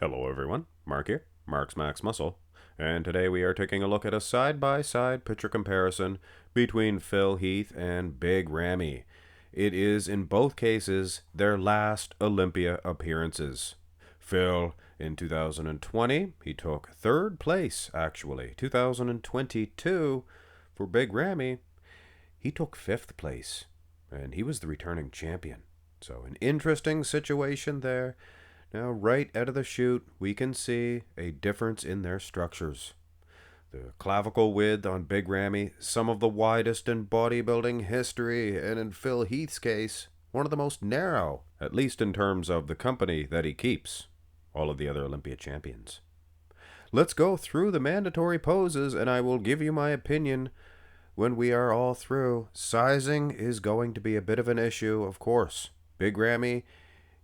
Hello everyone, Mark here, Mark's Max Muscle, and today we are taking a look at a side-by-side picture comparison between Phil Heath and Big Ramy. It is in both cases their last Olympia appearances. Phil in 2020, he took third place actually. 2022 for Big Ramy, he took fifth place, and he was the returning champion. So an interesting situation there. Now, right out of the chute, we can see a difference in their structures. The clavicle width on Big Ramy, some of the widest in bodybuilding history, and in Phil Heath's case, one of the most narrow, at least in terms of the company that he keeps, all of the other Olympia champions. Let's go through the mandatory poses, and I will give you my opinion when we are all through. Sizing is going to be a bit of an issue, of course. Big Ramy,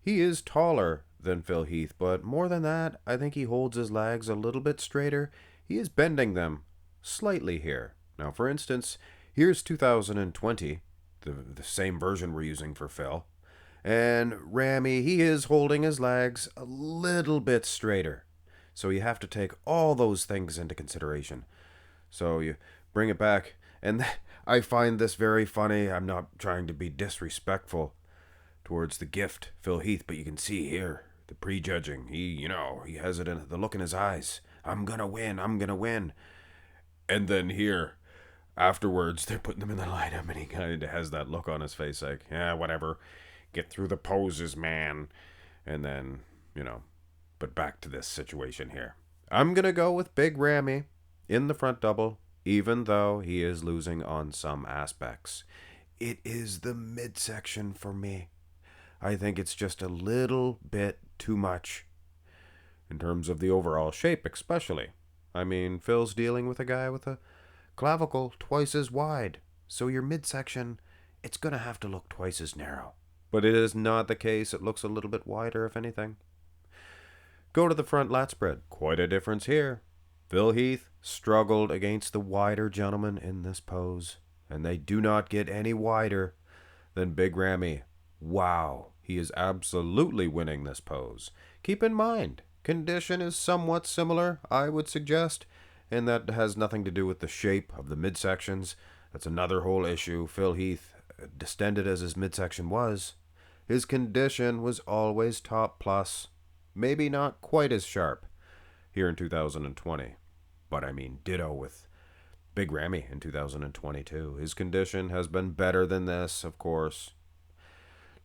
he is taller than Phil Heath, but more than that, I think he holds his legs a little bit straighter. He is bending them slightly here. Now, for instance, here's 2020, the same version we're using for Phil. And Ramy, he is holding his legs a little bit straighter. So you have to take all those things into consideration. So you bring it back, and I find this very funny. I'm not trying to be disrespectful towards the gift, Phil Heath, but you can see here the prejudging. He has it in the look in his eyes. I'm gonna win. And then here, afterwards, they're putting them in the lineup, and he kind of has that look on his face like, yeah, whatever. Get through the poses, man. And then, but back to this situation here. I'm gonna go with Big Ramy in the front double, even though he is losing on some aspects. It is the midsection for me. I think it's just a little bit too much in terms of the overall shape, especially. I mean, Phil's dealing with a guy with a clavicle twice as wide, so your midsection, it's going to have to look twice as narrow. But it is not the case. It looks a little bit wider, if anything. Go to the front lat spread. Quite a difference here. Phil Heath struggled against the wider gentleman in this pose, and they do not get any wider than Big Ramy. Wow, he is absolutely winning this pose. Keep in mind, condition is somewhat similar, I would suggest, and that has nothing to do with the shape of the midsections. That's another whole issue. Phil Heath, distended as his midsection was, his condition was always top plus. Maybe not quite as sharp here in 2020, but I mean ditto with Big Ramy in 2022. His condition has been better than this, of course.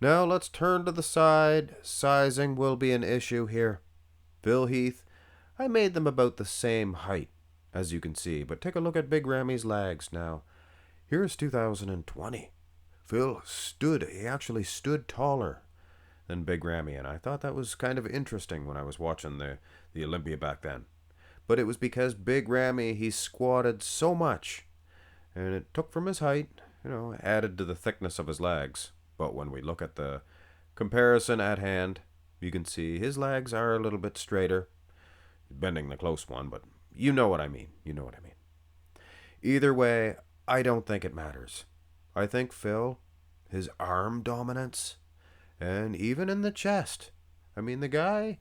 Now let's turn to the side. Sizing will be an issue here. Phil Heath, I made them about the same height, as you can see, but take a look at Big Ramy's legs now. Here's 2020. He actually stood taller than Big Ramy, and I thought that was kind of interesting when I was watching the Olympia back then. But it was because Big Ramy, he squatted so much, and it took from his height, added to the thickness of his legs. But when we look at the comparison at hand, you can see his legs are a little bit straighter. Bending the close one, but you know what I mean. Either way, I don't think it matters. I think Phil, his arm dominance, and even in the chest. I mean, the guy,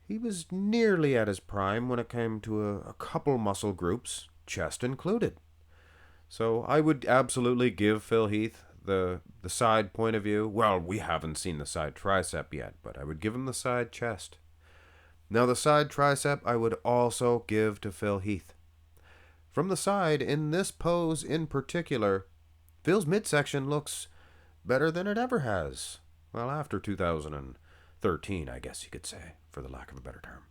he was nearly at his prime when it came to a couple muscle groups, chest included. So I would absolutely give Phil Heath the side point of view. Well, we haven't seen the side tricep yet, but I would give him the side chest. Now, the side tricep I would also give to Phil Heath. From the side, in this pose in particular, Phil's midsection looks better than it ever has. Well, after 2013, I guess you could say, for the lack of a better term.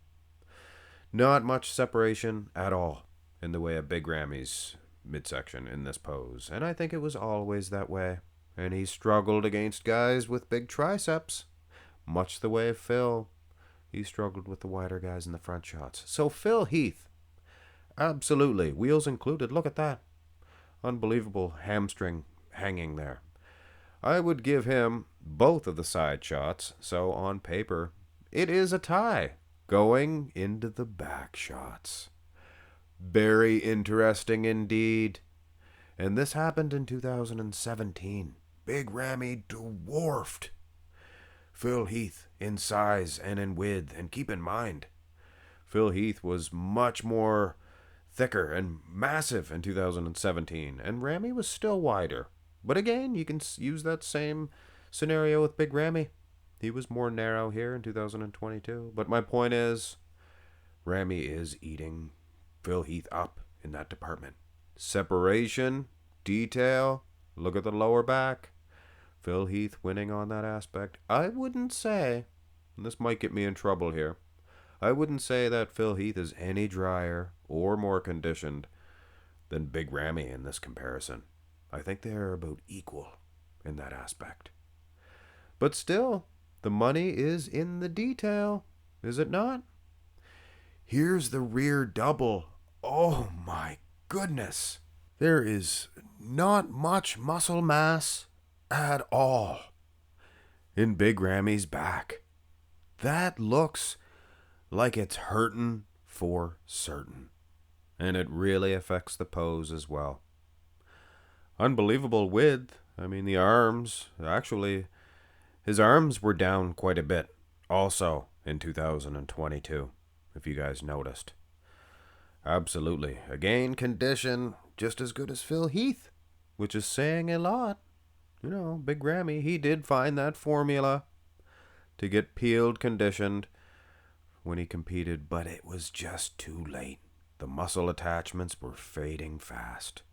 Not much separation at all in the way of Big Ramy's midsection in this pose, and I think it was always that way. And he struggled against guys with big triceps, much the way of Phil. He struggled with the wider guys in the front shots. So Phil Heath, absolutely, wheels included. Look at that. Unbelievable hamstring hanging there. I would give him both of the side shots, so on paper, it is a tie going into the back shots. Very interesting indeed. And this happened in 2017. Big Ramy dwarfed Phil Heath in size and in width. And keep in mind, Phil Heath was much more thicker and massive in 2017, and Ramy was still wider. But again, you can use that same scenario with Big Ramy. He was more narrow here in 2022. But my point is, Ramy is eating Phil Heath up in that department. Separation, detail, look at the lower back. Phil Heath winning on that aspect. I wouldn't say, and this might get me in trouble here, I wouldn't say that Phil Heath is any drier or more conditioned than Big Ramy in this comparison. I think they are about equal in that aspect. But still, the money is in the detail, is it not? Here's the rear double. Oh my goodness. There is not much muscle mass at all in Big Ramy's back. That looks like it's hurting for certain. And it really affects the pose as well. Unbelievable width. I mean, the arms, actually, his arms were down quite a bit also in 2022, if you guys noticed. Absolutely. Again, condition just as good as Phil Heath, which is saying a lot. You know, Big Ramy, he did find that formula to get peeled, conditioned when he competed, but it was just too late. The muscle attachments were fading fast.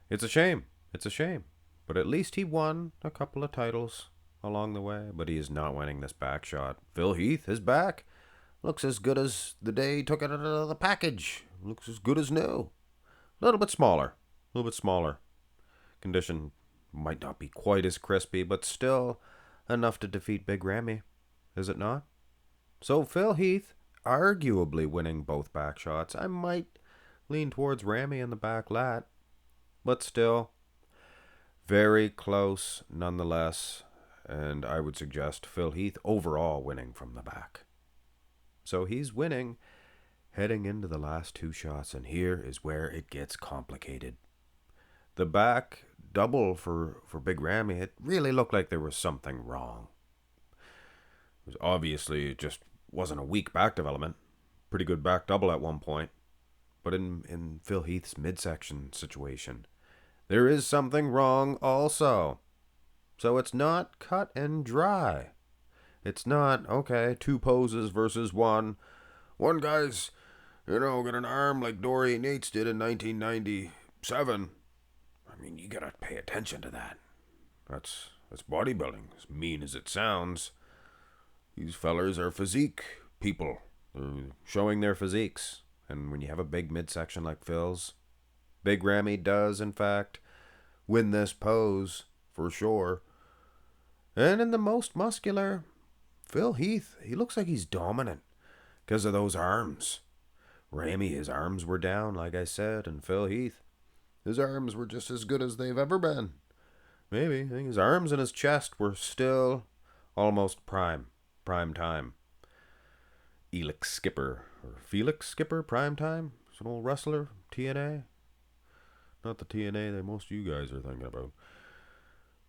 It's a shame. It's a shame. But at least he won a couple of titles along the way, but he is not winning this back shot. Phil Heath, his back looks as good as the day he took it out of the package. Looks as good as new. A little bit smaller. A little bit smaller. Condition might not be quite as crispy, but still enough to defeat Big Ramy, is it not? So Phil Heath, arguably winning both back shots. I might lean towards Ramy in the back lat, but still very close nonetheless, and I would suggest Phil Heath overall winning from the back. So he's winning heading into the last two shots, and here is where it gets complicated. The back double for Big Ramy, it really looked like there was something wrong. It was obviously it just wasn't a weak back development. Pretty good back double at one point. But in Phil Heath's midsection situation, there is something wrong also. So it's not cut and dry. It's not, okay, two poses versus one. One guy's, got an arm like Dorian Yates did in 1997. I mean, you gotta pay attention to that. That's bodybuilding, as mean as it sounds. These fellers are physique people. They're showing their physiques. And when you have a big midsection like Phil's, Big Ramy does, in fact, win this pose, for sure. And in the most muscular, Phil Heath, he looks like he's dominant because of those arms. Ramy, his arms were down, like I said, and Phil Heath, his arms were just as good as they've ever been. Maybe. I think his arms and his chest were still almost prime time. Felix Skipper, prime time? It's an old wrestler, TNA. Not the TNA that most of you guys are thinking about.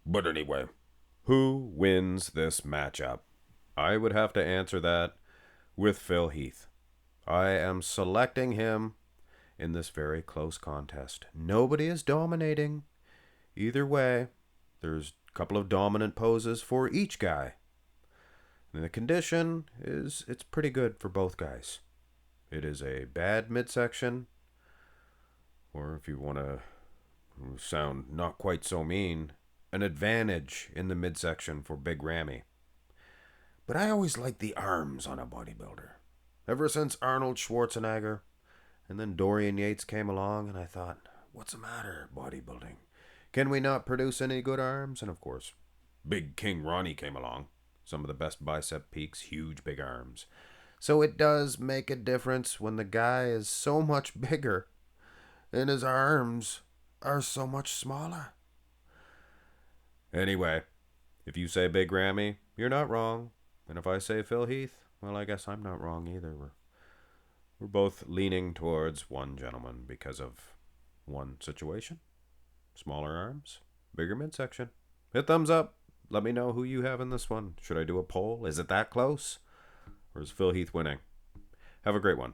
But anyway, who wins this matchup? I would have to answer that with Phil Heath. I am selecting him in this very close contest. Nobody is dominating. Either way, there's a couple of dominant poses for each guy. And the condition it's pretty good for both guys. It is a bad midsection, or if you want to sound not quite so mean, an advantage in the midsection for Big Ramy. But I always liked the arms on a bodybuilder. Ever since Arnold Schwarzenegger, and then Dorian Yates came along, and I thought, what's the matter, bodybuilding? Can we not produce any good arms? And of course, Big King Ronnie came along. Some of the best bicep peaks, huge big arms. So it does make a difference when the guy is so much bigger and his arms are so much smaller. Anyway, if you say Big Ramy, you're not wrong. And if I say Phil Heath, well, I guess I'm not wrong either. We're both leaning towards one gentleman because of one situation. Smaller arms, bigger midsection. Hit thumbs up. Let me know who you have in this one. Should I do a poll? Is it that close? Or is Phil Heath winning? Have a great one.